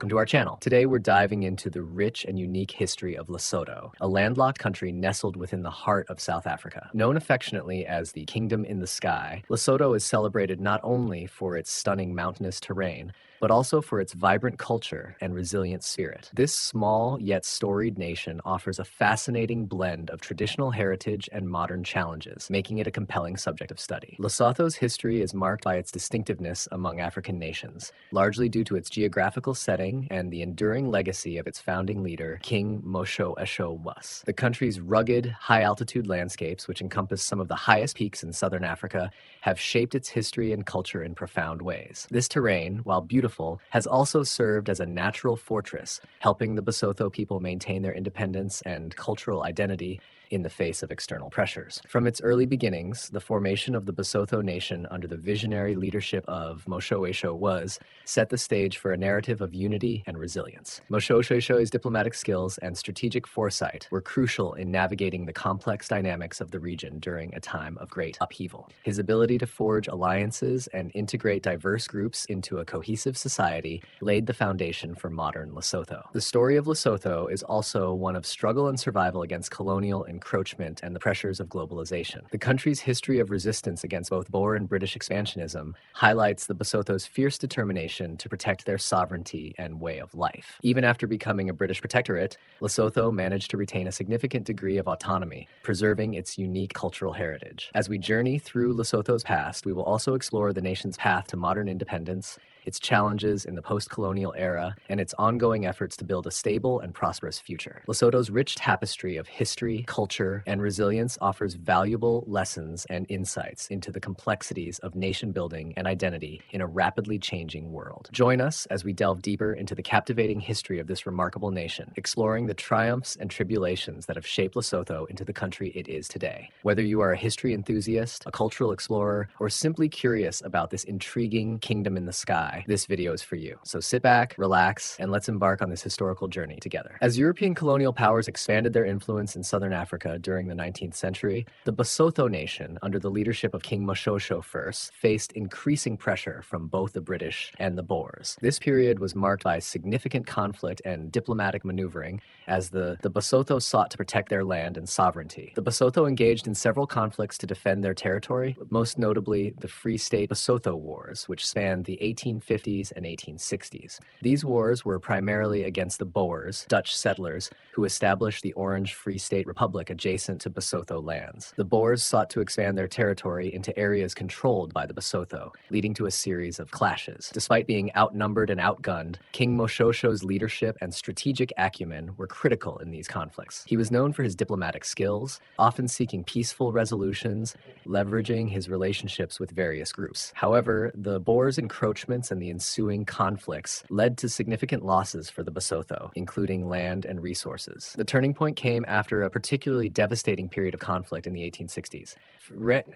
welcome to our channel. Today we're diving into the rich and unique history of Lesotho, a landlocked country nestled within the heart of South Africa. Known affectionately as the Kingdom in the Sky, Lesotho is celebrated not only for its stunning mountainous terrain, but also for its vibrant culture and resilient spirit. This small yet storied nation offers a fascinating blend of traditional heritage and modern challenges, making it a compelling subject of study. Lesotho's history is marked by its distinctiveness among African nations, largely due to its geographical setting and the enduring legacy of its founding leader, King Moshoeshoe I. The country's rugged, high-altitude landscapes, which encompass some of the highest peaks in southern Africa, have shaped its history and culture in profound ways. This terrain, while beautiful, has also served as a natural fortress, helping the Basotho people maintain their independence and cultural identity in the face of external pressures. From its early beginnings, the formation of the Basotho nation under the visionary leadership of Moshoeshoe I set the stage for a narrative of unity and resilience. Moshoeshoe's diplomatic skills and strategic foresight were crucial in navigating the complex dynamics of the region during a time of great upheaval. His ability to forge alliances and integrate diverse groups into a cohesive society laid the foundation for modern Lesotho. The story of Lesotho is also one of struggle and survival against colonial encroachment and the pressures of globalization. The country's history of resistance against both Boer and British expansionism highlights the Basotho's fierce determination to protect their sovereignty and way of life. Even after becoming a British protectorate, Lesotho managed to retain a significant degree of autonomy, preserving its unique cultural heritage. As we journey through Lesotho's past, we will also explore the nation's path to modern independence, its challenges in the post-colonial era, and its ongoing efforts to build a stable and prosperous future. Lesotho's rich tapestry of history, culture, and resilience offers valuable lessons and insights into the complexities of nation building and identity in a rapidly changing world. Join us as we delve deeper into the captivating history of this remarkable nation, exploring the triumphs and tribulations that have shaped Lesotho into the country it is today. Whether you are a history enthusiast, a cultural explorer, or simply curious about this intriguing kingdom in the sky, this video is for you. So sit back, relax, and let's embark on this historical journey together. As European colonial powers expanded their influence in southern Africa during the 19th century, the Basotho nation, under the leadership of King Moshoeshoe I, faced increasing pressure from both the British and the Boers. This period was marked by significant conflict and diplomatic maneuvering as the Basotho sought to protect their land and sovereignty. The Basotho engaged in several conflicts to defend their territory, most notably the Free State Basotho Wars, which spanned the 1850s and 1860s. These wars were primarily against the Boers, Dutch settlers, who established the Orange Free State Republic adjacent to Basotho lands. The Boers sought to expand their territory into areas controlled by the Basotho, leading to a series of clashes. Despite being outnumbered and outgunned, King Moshoeshoe's leadership and strategic acumen were critical in these conflicts. He was known for his diplomatic skills, often seeking peaceful resolutions, leveraging his relationships with various groups. However, the Boers' encroachments and the ensuing conflicts led to significant losses for the Basotho, including land and resources. The turning point came after a particularly devastating period of conflict in the 1860s.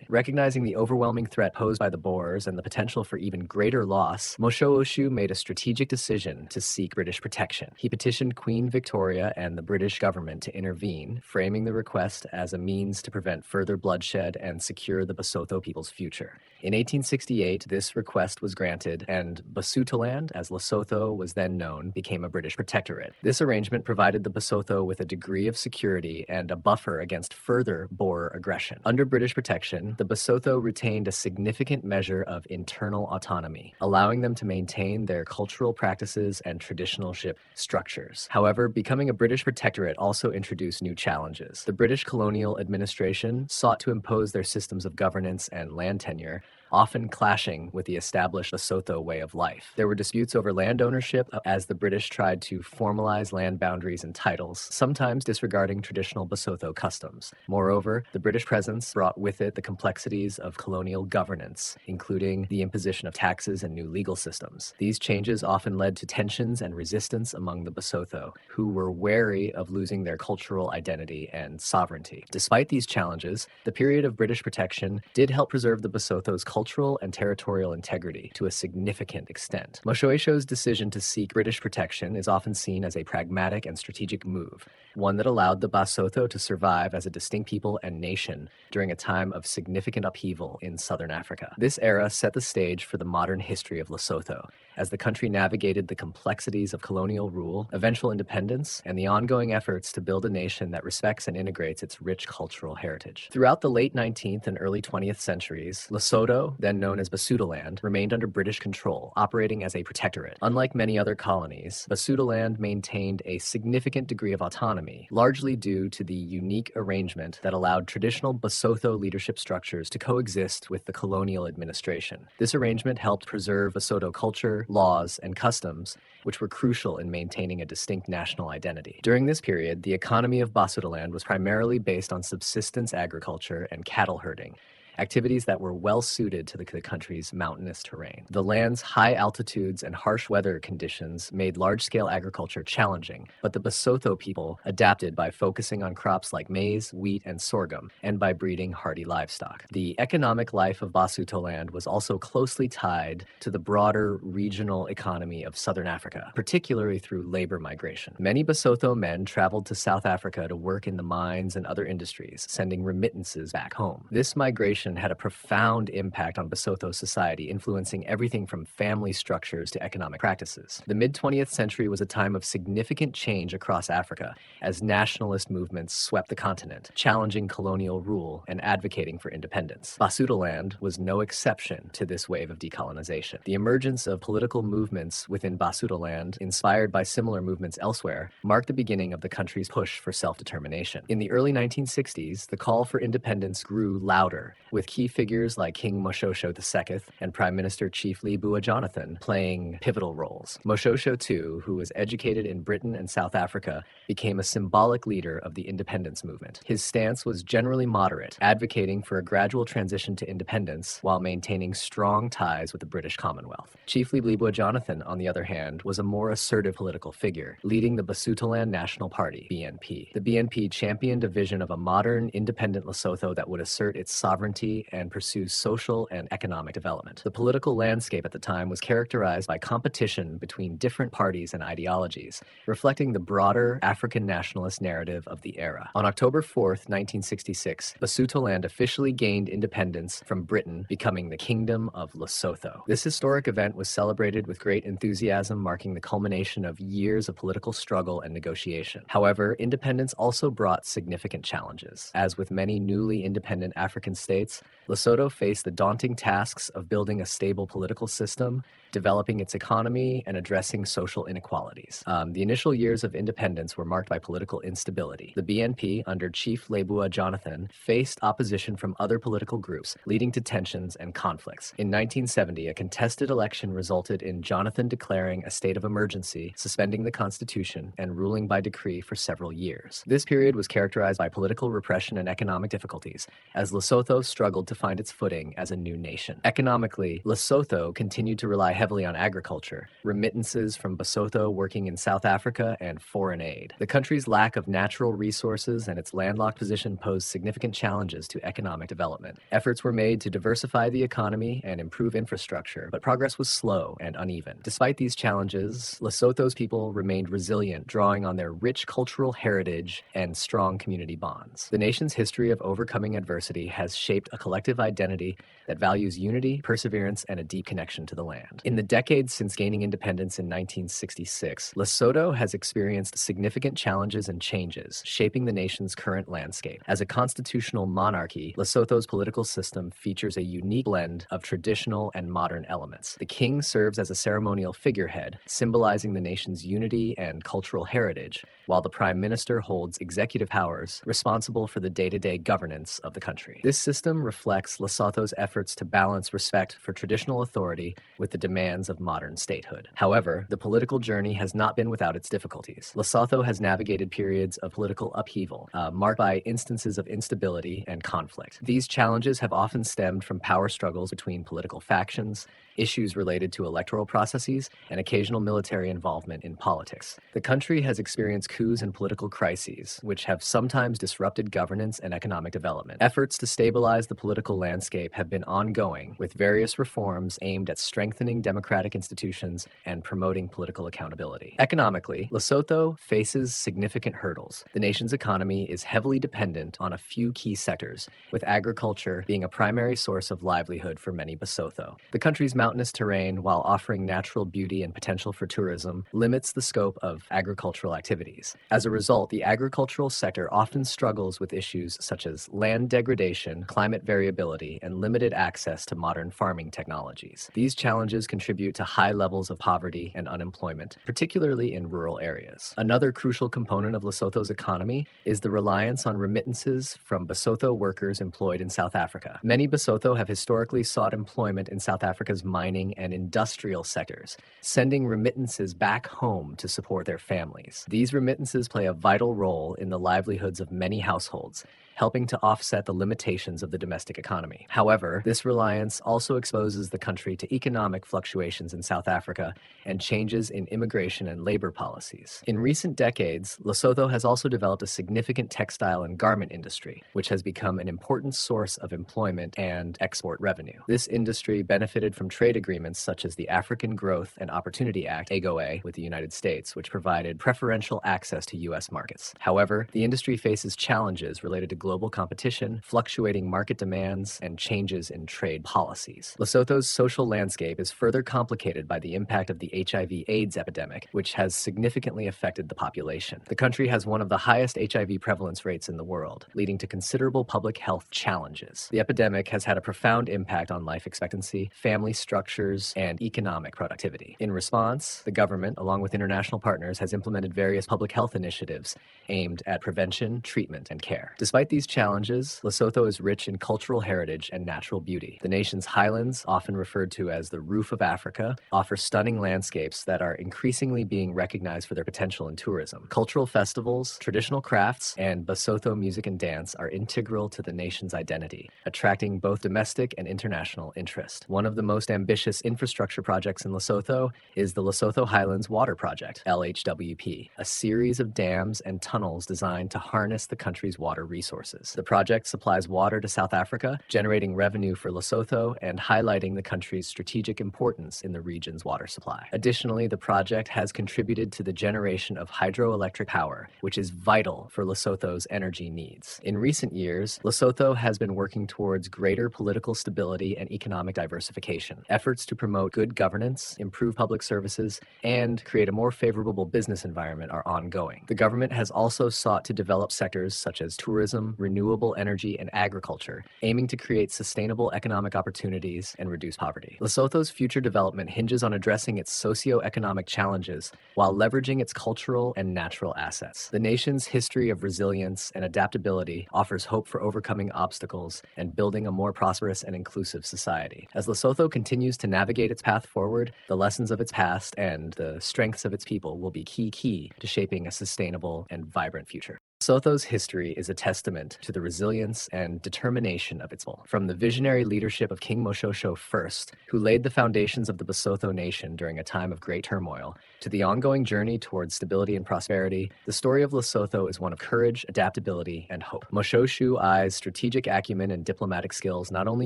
Recognizing the overwhelming threat posed by the Boers and the potential for even greater loss, Moshoeshoe made a strategic decision to seek British protection. He petitioned Queen Victoria and the British government to intervene, framing the request as a means to prevent further bloodshed and secure the Basotho people's future. In 1868, this request was granted, and Basutoland, as Lesotho was then known, became a British protectorate. This arrangement provided the Basotho with a degree of security and a buffer against further Boer aggression. Under British protection, the Basotho retained a significant measure of internal autonomy, allowing them to maintain their cultural practices and traditional ship structures. However, becoming a British protectorate also introduced new challenges. The British colonial administration sought to impose their systems of governance and land tenure, often clashing with the established Basotho way of life. There were disputes over land ownership as the British tried to formalize land boundaries and titles, sometimes disregarding traditional Basotho customs. Moreover, the British presence brought with it the complexities of colonial governance, including the imposition of taxes and new legal systems. These changes often led to tensions and resistance among the Basotho, who were wary of losing their cultural identity and sovereignty. Despite these challenges, the period of British protection did help preserve the Basotho's culture cultural and territorial integrity to a significant extent. Moshoeshoe's decision to seek British protection is often seen as a pragmatic and strategic move, one that allowed the Basotho to survive as a distinct people and nation during a time of significant upheaval in southern Africa. This era set the stage for the modern history of Lesotho, as the country navigated the complexities of colonial rule, eventual independence, and the ongoing efforts to build a nation that respects and integrates its rich cultural heritage. Throughout the late 19th and early 20th centuries, Lesotho, then known as Basutoland, remained under British control, operating as a protectorate. Unlike many other colonies, Basutoland maintained a significant degree of autonomy, largely due to the unique arrangement that allowed traditional Basotho leadership structures to coexist with the colonial administration. This arrangement helped preserve Basotho culture, laws, and customs, which were crucial in maintaining a distinct national identity. During this period, the economy of Basutoland was primarily based on subsistence agriculture and cattle herding, activities that were well suited to the country's mountainous terrain. The land's high altitudes and harsh weather conditions made large-scale agriculture challenging, but the Basotho people adapted by focusing on crops like maize, wheat, and sorghum, and by breeding hardy livestock. The economic life of Basutoland was also closely tied to the broader regional economy of southern Africa, particularly through labor migration. Many Basotho men traveled to South Africa to work in the mines and other industries, sending remittances back home. This migration had a profound impact on Basotho society, influencing everything from family structures to economic practices. The mid-20th century was a time of significant change across Africa as nationalist movements swept the continent, challenging colonial rule and advocating for independence. Basutoland was no exception to this wave of decolonization. The emergence of political movements within Basutoland, inspired by similar movements elsewhere, marked the beginning of the country's push for self-determination. In the early 1960s, the call for independence grew louder, with key figures like King Moshoeshoe II and Prime Minister Chief Lepoqo Jonathan playing pivotal roles. Moshoeshoe II, who was educated in Britain and South Africa, became a symbolic leader of the independence movement. His stance was generally moderate, advocating for a gradual transition to independence while maintaining strong ties with the British Commonwealth. Chief Lepoqo Jonathan, on the other hand, was a more assertive political figure, leading the Basutoland National Party, BNP. The BNP championed a vision of a modern, independent Lesotho that would assert its sovereignty and pursue social and economic development. The political landscape at the time was characterized by competition between different parties and ideologies, reflecting the broader African nationalist narrative of the era. On October 4th, 1966, Basutoland officially gained independence from Britain, becoming the Kingdom of Lesotho. This historic event was celebrated with great enthusiasm, marking the culmination of years of political struggle and negotiation. However, independence also brought significant challenges. As with many newly independent African states, Lesotho faced the daunting tasks of building a stable political system, developing its economy, and addressing social inequalities. The initial years of independence were marked by political instability. The BNP, under Chief Lepoqo Jonathan, faced opposition from other political groups, leading to tensions and conflicts. In 1970, a contested election resulted in Jonathan declaring a state of emergency, suspending the constitution, and ruling by decree for several years. This period was characterized by political repression and economic difficulties, as Lesotho struggled to find its footing as a new nation. Economically, Lesotho continued to rely heavily on agriculture, remittances from Basotho working in South Africa, and foreign aid. The country's lack of natural resources and its landlocked position posed significant challenges to economic development. Efforts were made to diversify the economy and improve infrastructure, but progress was slow and uneven. Despite these challenges, Lesotho's people remained resilient, drawing on their rich cultural heritage and strong community bonds. The nation's history of overcoming adversity has shaped a collective identity that values unity, perseverance, and a deep connection to the land. In the decades since gaining independence in 1966, Lesotho has experienced significant challenges and changes, shaping the nation's current landscape. As a constitutional monarchy, Lesotho's political system features a unique blend of traditional and modern elements. The king serves as a ceremonial figurehead, symbolizing the nation's unity and cultural heritage, while the prime minister holds executive powers responsible for the day-to-day governance of the country. This system reflects Lesotho's efforts to balance respect for traditional authority with the demands of modern statehood. However, the political journey has not been without its difficulties. Lesotho has navigated periods of political upheaval, marked by instances of instability and conflict. These challenges have often stemmed from power struggles between political factions, issues related to electoral processes, and occasional military involvement in politics. The country has experienced coups and political crises, which have sometimes disrupted governance and economic development. Efforts to stabilize the political landscape have been ongoing, with various reforms aimed at strengthening democratic institutions and promoting political accountability. Economically, Lesotho faces significant hurdles. The nation's economy is heavily dependent on a few key sectors, with agriculture being a primary source of livelihood for many Basotho. The country's mountainous terrain, while offering natural beauty and potential for tourism, limits the scope of agricultural activities. As a result, the agricultural sector often struggles with issues such as land degradation, climate variability, and limited access to modern farming technologies. These challenges contribute to high levels of poverty and unemployment, particularly in rural areas. Another crucial component of Lesotho's economy is the reliance on remittances from Basotho workers employed in South Africa. Many Basotho have historically sought employment in South Africa's mining and industrial sectors, sending remittances back home to support their families. These remittances play a vital role in the livelihoods of many households, helping to offset the limitations of the domestic economy. However, this reliance also exposes the country to economic fluctuations in South Africa and changes in immigration and labor policies. In recent decades, Lesotho has also developed a significant textile and garment industry, which has become an important source of employment and export revenue. This industry benefited from trade agreements such as the African Growth and Opportunity Act, AGOA, with the United States, which provided preferential access to U.S. markets. However, the industry faces challenges related to global competition, fluctuating market demands, and changes in trade policies. Lesotho's social landscape is further complicated by the impact of the HIV/AIDS epidemic, which has significantly affected the population. The country has one of the highest HIV prevalence rates in the world, leading to considerable public health challenges. The epidemic has had a profound impact on life expectancy, family structures, and economic productivity. In response, the government, along with international partners, has implemented various public health initiatives aimed at prevention, treatment, and care. Despite these challenges, Lesotho is rich in cultural heritage and natural beauty. The nation's highlands, often referred to as the roof of Africa, offer stunning landscapes that are increasingly being recognized for their potential in tourism. Cultural festivals, traditional crafts, and Basotho music and dance are integral to the nation's identity, attracting both domestic and international interest. One of the most ambitious infrastructure projects in Lesotho is the Lesotho Highlands Water Project, LHWP, a series of dams and tunnels designed to harness the country's water resources. The project supplies water to South Africa, generating revenue for Lesotho and highlighting the country's strategic importance in the region's water supply. Additionally, the project has contributed to the generation of hydroelectric power, which is vital for Lesotho's energy needs. In recent years, Lesotho has been working towards greater political stability and economic diversification. Efforts to promote good governance, improve public services, and create a more favorable business environment are ongoing. The government has also sought to develop sectors such as tourism, renewable energy, and agriculture, aiming to create sustainable economic opportunities and reduce poverty. Lesotho's future development hinges on addressing its socio-economic challenges while leveraging its cultural and natural assets. The nation's history of resilience and adaptability offers hope for overcoming obstacles and building a more prosperous and inclusive society. As Lesotho continues to navigate its path forward, the lessons of its past and the strengths of its people will be key to shaping a sustainable and vibrant future. Lesotho's history is a testament to the resilience and determination of its people. From the visionary leadership of King Moshoeshoe I, who laid the foundations of the Basotho nation during a time of great turmoil, to the ongoing journey towards stability and prosperity, the story of Lesotho is one of courage, adaptability, and hope. Moshoeshoe I's strategic acumen and diplomatic skills not only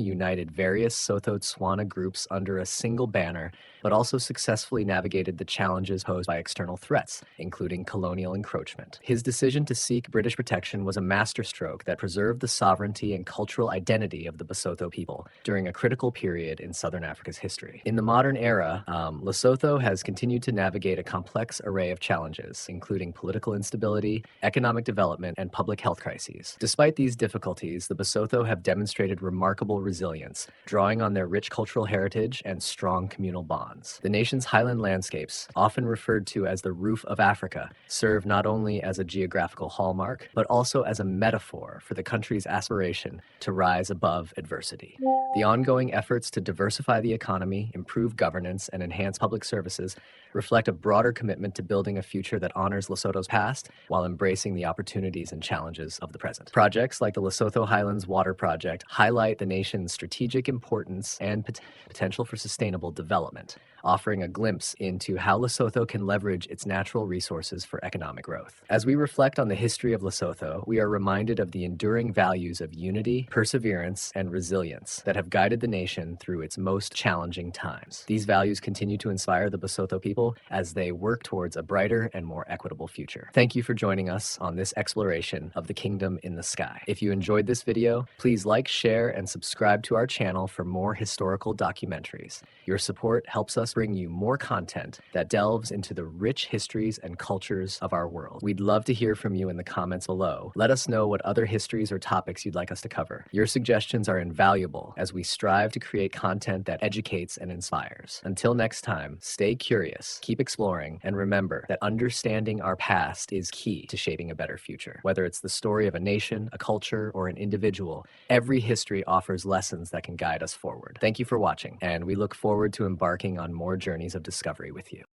united various Sotho-Tswana groups under a single banner, but also successfully navigated the challenges posed by external threats, including colonial encroachment. His decision to seek British protection was a masterstroke that preserved the sovereignty and cultural identity of the Basotho people during a critical period in Southern Africa's history. In the modern era, Lesotho has continued to navigate a complex array of challenges, including political instability, economic development, and public health crises. Despite these difficulties, the Basotho have demonstrated remarkable resilience, drawing on their rich cultural heritage and strong communal bonds. The nation's highland landscapes, often referred to as the roof of Africa, serve not only as a geographical hallmark, but also as a metaphor for the country's aspiration to rise above adversity. The ongoing efforts to diversify the economy, improve governance, and enhance public services reflect a broader commitment to building a future that honors Lesotho's past while embracing the opportunities and challenges of the present. Projects like the Lesotho Highlands Water Project highlight the nation's strategic importance and potential for sustainable development, offering a glimpse into how Lesotho can leverage its natural resources for economic growth. As we reflect on the history of Lesotho, we are reminded of the enduring values of unity, perseverance, and resilience that have guided the nation through its most challenging times. These values continue to inspire the Basotho people as they work towards a brighter and more equitable future. Thank you for joining us on this exploration of the kingdom in the sky. If you enjoyed this video, please like, share, and subscribe to our channel for more historical documentaries. Your support helps us bring you more content that delves into the rich histories and cultures of our world. We'd love to hear from you in the comments below. Let us know what other histories or topics you'd like us to cover. Your suggestions are invaluable as we strive to create content that educates and inspires. Until next time, stay curious, keep exploring, and remember that understanding our past is key to shaping a better future. Whether it's the story of a nation, a culture, or an individual, every history offers lessons that can guide us forward. Thank you for watching, and we look forward to embarking on more journeys of discovery with you.